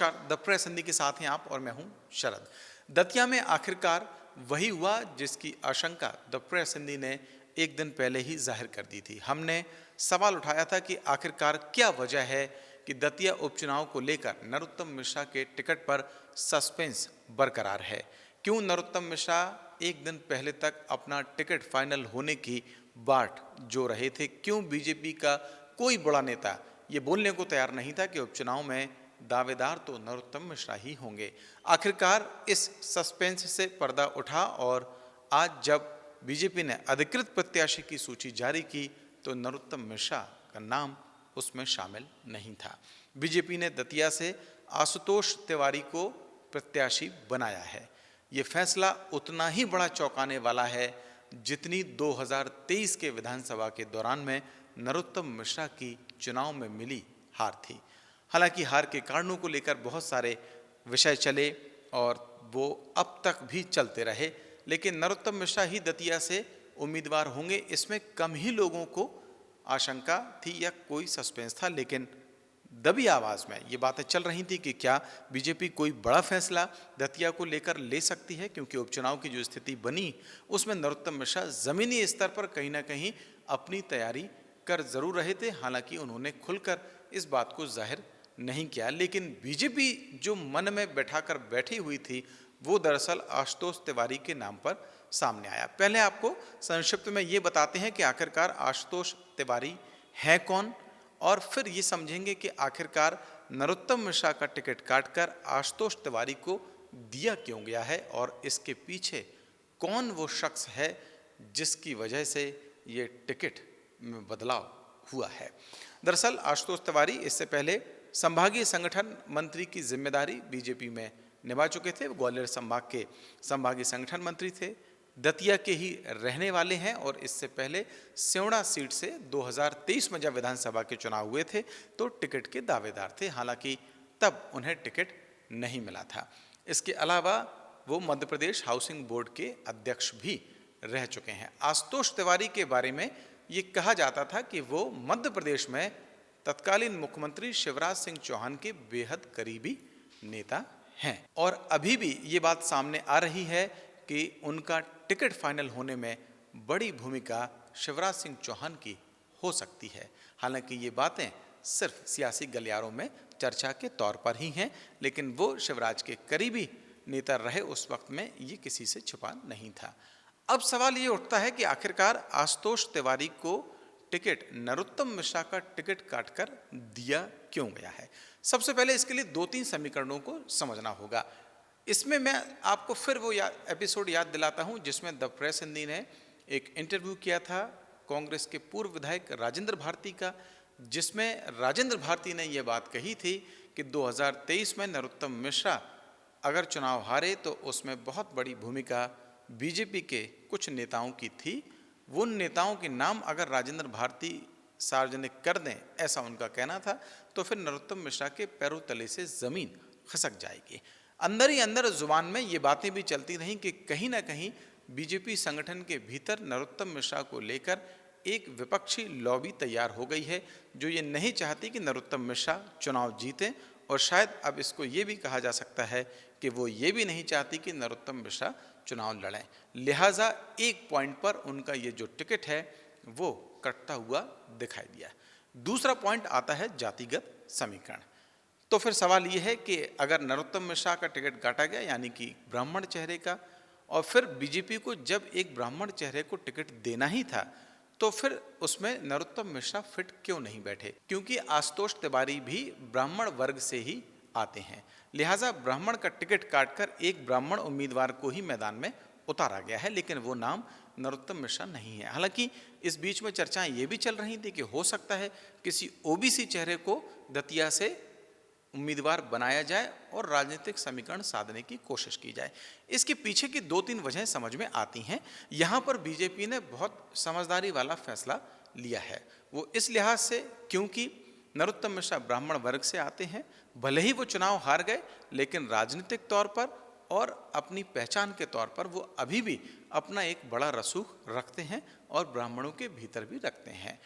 नमस्कार, the press Hindi के साथ हैं आप और मैं हूं शरद। दतिया में आखिरकार वही हुआ जिसकी आशंका द प्रेस हिंदी ने एक दिन पहले ही जाहिर कर दी थी। हमने सवाल उठाया था कि आखिरकार क्या वजह है कि दतिया उपचुनाव को लेकर नरोत्तम मिश्रा के टिकट पर सस्पेंस बरकरार है। क्यों नरोत्तम मिश्रा एक दिन पहले तक अपना टिकट फाइनल होने की बाट जो रहे थे? क्यों बीजेपी का कोई बड़ा नेता ये बोलने को तैयार नहीं था कि उपचुनाव में दावेदार तो नरोत्तम मिश्रा ही होंगे? आखिरकार इस सस्पेंस से पर्दा उठा और आज जब बीजेपी ने अधिकृत प्रत्याशी की सूची जारी की तो नरोत्तम मिश्रा का नाम उसमें शामिल नहीं था। बीजेपी ने दतिया से आशुतोष तिवारी को प्रत्याशी बनाया है। ये फैसला उतना ही बड़ा चौंकाने वाला है जितनी 2023 के विधानसभा के दौरान में नरोत्तम मिश्रा की चुनाव में मिली हार थी। हालांकि हार के कारणों को लेकर बहुत सारे विषय चले और वो अब तक भी चलते रहे, लेकिन नरोत्तम मिश्रा ही दतिया से उम्मीदवार होंगे, इसमें कम ही लोगों को आशंका थी या कोई सस्पेंस था। लेकिन दबी आवाज में ये बातें चल रही थी कि क्या बीजेपी कोई बड़ा फैसला दतिया को लेकर ले सकती है, क्योंकि उपचुनाव की जो स्थिति बनी उसमें नरोत्तम मिश्रा जमीनी स्तर पर कहीं ना कहीं अपनी तैयारी कर जरूर रहे थे। हालांकि उन्होंने खुलकर इस बात को जाहिर नहीं किया, लेकिन बीजेपी जो मन में बैठाकर बैठी हुई थी वो दरअसल आशुतोष तिवारी के नाम पर सामने आया। पहले आपको संक्षिप्त में ये बताते हैं कि आखिरकार आशुतोष तिवारी है कौन, और फिर ये समझेंगे कि आखिरकार नरोत्तम मिश्रा का टिकट काटकर आशुतोष तिवारी को दिया क्यों गया है और इसके पीछे कौन वो शख्स है जिसकी वजह से ये टिकट में बदलाव हुआ है। दरअसल आशुतोष तिवारी इससे पहले संभागीय संगठन मंत्री की जिम्मेदारी बीजेपी में निभा चुके थे। ग्वालियर संभाग के संभागीय संगठन मंत्री थे, दतिया के ही रहने वाले हैं और इससे पहले सेवड़ा सीट से 2023 में जब विधानसभा के चुनाव हुए थे तो टिकट के दावेदार थे। हालांकि तब उन्हें टिकट नहीं मिला था। इसके अलावा वो मध्य प्रदेश हाउसिंग बोर्ड के अध्यक्ष भी रह चुके हैं। आशुतोष तिवारी के बारे में ये कहा जाता था कि वो मध्य प्रदेश में तत्कालीन मुख्यमंत्री शिवराज सिंह चौहान के बेहद करीबी नेता हैं और अभी भी ये बात सामने आ रही है कि उनका टिकट फाइनल होने में बड़ी भूमिका शिवराज सिंह चौहान की हो सकती है। हालांकि ये बातें सिर्फ सियासी गलियारों में चर्चा के तौर पर ही हैं, लेकिन वो शिवराज के करीबी नेता रहे उस वक्त में ये किसी से छुपा नहीं था। अब सवाल ये उठता है कि आखिरकार आशुतोष तिवारी को टिकट नरोत्तम मिश्रा का टिकट काटकर दिया क्यों गया है। सबसे पहले इसके लिए 2-3 समीकरणों को समझना होगा। इसमें मैं आपको फिर वो एपिसोड याद दिलाता हूं जिसमें द प्रेस हिंदी ने एक इंटरव्यू किया था कांग्रेस के पूर्व विधायक राजेंद्र भारती का, जिसमें राजेंद्र भारती ने यह बात कही थी कि 2023 में नरोत्तम मिश्रा अगर चुनाव हारे तो उसमें बहुत बड़ी भूमिका बीजेपी के कुछ नेताओं की थी। वो नेताओं के नाम अगर राजेंद्र भारती सार्वजनिक कर दें, ऐसा उनका कहना था, तो फिर नरोत्तम मिश्रा के पैरों तले से जमीन खिसक जाएगी। अंदर ही अंदर जुबान में ये बातें भी चलती रहीं कि कहीं ना कहीं बीजेपी संगठन के भीतर नरोत्तम मिश्रा को लेकर एक विपक्षी लॉबी तैयार हो गई है जो ये नहीं चाहती कि नरोत्तम मिश्रा चुनाव जीतें, और शायद अब इसको ये भी कहा जा सकता है कि वो ये भी नहीं चाहती कि नरोत्तम मिश्रा चुनाव लड़ें। लिहाजा एक पॉइंट पर उनका ये जो टिकट है वो कटता हुआ दिखाई दिया। दूसरा पॉइंट आता है जातिगत समीकरण। तो फिर सवाल ये है कि अगर नरोत्तम मिश्रा का टिकट काटा गया यानी कि ब्राह्मण चेहरे का, और फिर बीजेपी को जब एक ब्राह्मण चेहरे को टिकट देना ही था तो फिर उसमें नरोत्तम मिश्रा फिट क्यों नहीं बैठे, क्योंकि आशुतोष तिवारी भी ब्राह्मण वर्ग से ही आते हैं। लिहाजा ब्राह्मण का टिकट काटकर एक ब्राह्मण उम्मीदवार को ही मैदान में उतारा गया है, लेकिन वो नाम नरोत्तम मिश्रा नहीं है। हालांकि इस बीच में चर्चाएं ये भी चल रही थी कि हो सकता है किसी ओबीसी चेहरे को दतिया से उम्मीदवार बनाया जाए और राजनीतिक समीकरण साधने की कोशिश की जाए। इसके पीछे की 2-3 वजहें समझ में आती हैं। यहाँ पर बीजेपी ने बहुत समझदारी वाला फैसला लिया है। वो इस लिहाज से क्योंकि नरोत्तम मिश्रा ब्राह्मण वर्ग से आते हैं, भले ही वो चुनाव हार गए, लेकिन राजनीतिक तौर पर और अपनी पहचान के तौर पर वो अभी भी अपना एक बड़ा रसूख रखते हैं और ब्राह्मणों के भीतर भी रखते हैं।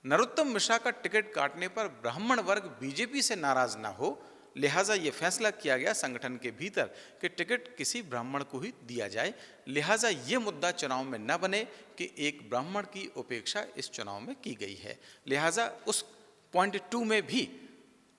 नरोत्तम मिश्रा का टिकट काटने पर ब्राह्मण वर्ग बीजेपी से नाराज ना हो, लिहाजा ये फैसला किया गया संगठन के भीतर कि टिकट किसी ब्राह्मण को ही दिया जाए। लिहाजा ये मुद्दा चुनाव में न बने कि एक ब्राह्मण की उपेक्षा इस चुनाव में की गई है। लिहाजा उस पॉइंट 2 में भी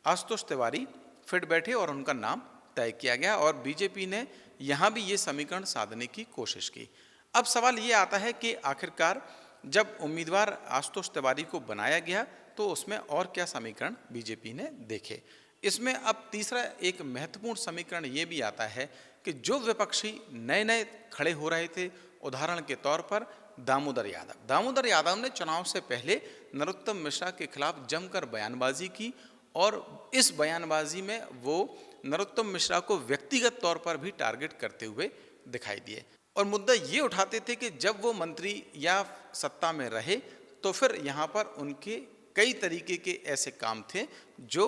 आशुतोष तिवारी फिट बैठे और उनका नाम तय किया गया और बीजेपी ने यहाँ भी ये समीकरण साधने की कोशिश की। अब सवाल ये आता है कि आखिरकार जब उम्मीदवार आशुतोष तिवारी को बनाया गया तो उसमें और क्या समीकरण बीजेपी ने देखे। इसमें अब तीसरा एक महत्वपूर्ण समीकरण ये भी आता है कि जो विपक्षी नए नए खड़े हो रहे थे, उदाहरण के तौर पर दामोदर यादव ने चुनाव से पहले नरोत्तम मिश्रा के खिलाफ जमकर बयानबाजी की और इस बयानबाजी में वो नरोत्तम मिश्रा को व्यक्तिगत तौर पर भी टारगेट करते हुए दिखाई दिए और मुद्दा ये उठाते थे कि जब वो मंत्री या सत्ता में रहे तो फिर यहाँ पर उनके कई तरीके के ऐसे काम थे जो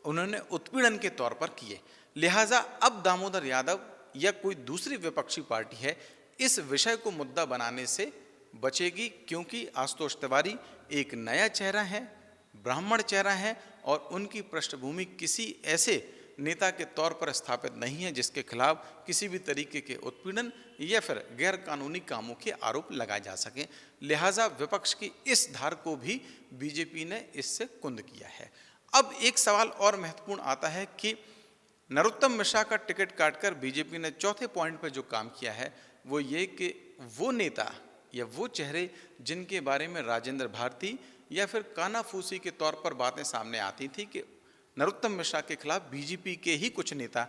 उन्होंने उत्पीड़न के तौर पर किए। लिहाजा अब दामोदर यादव या कोई दूसरी विपक्षी पार्टी है इस विषय को मुद्दा बनाने से बचेगी, क्योंकि आशुतोष तिवारी एक नया चेहरा है, ब्राह्मण चेहरा है और उनकी पृष्ठभूमि किसी ऐसे नेता के तौर पर स्थापित नहीं है जिसके खिलाफ किसी भी तरीके के उत्पीड़न या फिर गैर कानूनी कामों के आरोप लगाए जा सकें। लिहाजा विपक्ष की इस धार को भी बीजेपी ने इससे कुंद किया है। अब एक सवाल और महत्वपूर्ण आता है कि नरोत्तम मिश्रा का टिकट काटकर बीजेपी ने चौथे पॉइंट पर जो काम किया है वो ये कि वो नेता या वो चेहरे जिनके बारे में राजेंद्र भारती या फिर कानाफूसी के तौर पर बातें सामने आती थी कि नरोत्तम मिश्रा के खिलाफ बीजेपी के ही कुछ नेता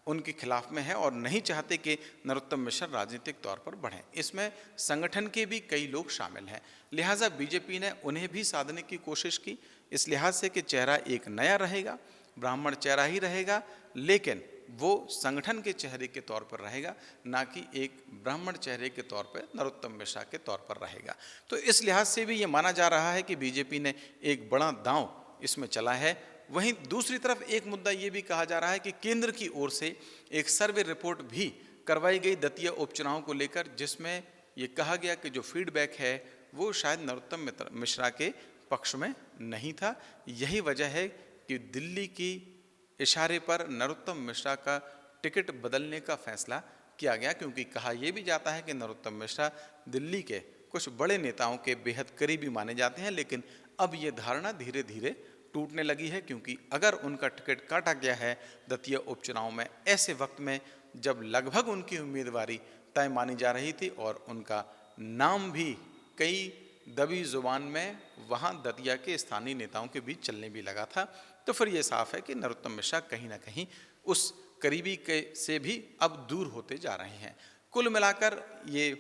उनके खिलाफ में है और नहीं चाहते कि नरोत्तम मिश्रा राजनीतिक तौर पर बढ़ें, इसमें संगठन के भी कई लोग शामिल हैं। लिहाजा बीजेपी ने उन्हें भी साधने की कोशिश की इस लिहाज से कि चेहरा एक नया रहेगा, ब्राह्मण चेहरा ही रहेगा, लेकिन वो संगठन के चेहरे के तौर पर रहेगा, ना कि एक ब्राह्मण चेहरे के तौर पर नरोत्तम मिश्रा के तौर पर रहेगा। तो इस लिहाज से भी ये माना जा रहा है कि बीजेपी ने एक बड़ा दांव इसमें चला है। वहीं दूसरी तरफ एक मुद्दा ये भी कहा जा रहा है कि केंद्र की ओर से एक सर्वे रिपोर्ट भी करवाई गई दतिया उपचुनाव को लेकर, जिसमें ये कहा गया कि जो फीडबैक है वो शायद नरोत्तम मिश्रा के पक्ष में नहीं था। यही वजह है कि दिल्ली की इशारे पर नरोत्तम मिश्रा का टिकट बदलने का फैसला किया गया, क्योंकि कहा यह भी जाता है कि नरोत्तम मिश्रा दिल्ली के कुछ बड़े नेताओं के बेहद करीबी माने जाते हैं। लेकिन अब ये धारणा धीरे धीरे टूटने लगी है, क्योंकि अगर उनका टिकट काटा गया है दतिया उपचुनाव में ऐसे वक्त में जब लगभग उनकी उम्मीदवारी तय मानी जा रही थी और उनका नाम भी कई दबी जुबान में वहाँ दतिया के स्थानीय नेताओं के बीच चलने भी लगा था, तो फिर ये साफ है कि नरोत्तम मिश्रा कहीं ना कहीं उस करीबी के से भी अब दूर होते जा रहे हैं। कुल मिलाकर ये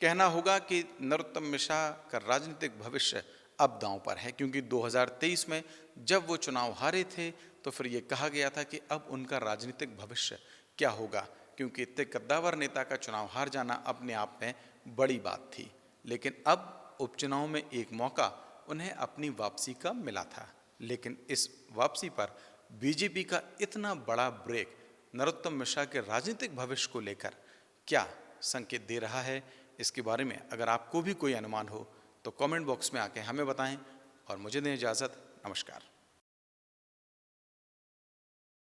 कहना होगा कि नरोत्तम मिश्रा का राजनीतिक भविष्य अब दांव पर है, क्योंकि 2023 में जब वो चुनाव हारे थे तो फिर ये कहा गया था कि अब उनका राजनीतिक भविष्य क्या होगा, क्योंकि इतने कद्दावर नेता का चुनाव हार जाना अपने आप में बड़ी बात थी। लेकिन अब उपचुनाव में एक मौका उन्हें अपनी वापसी का मिला था, लेकिन इस वापसी पर बीजेपी का इतना बड़ा ब्रेक नरोत्तम मिश्रा के राजनीतिक भविष्य को लेकर क्या संकेत दे रहा है, इसके बारे में अगर आपको भी कोई अनुमान हो तो कमेंट बॉक्स में आके हमें बताएं और मुझे दें इजाज़त। नमस्कार।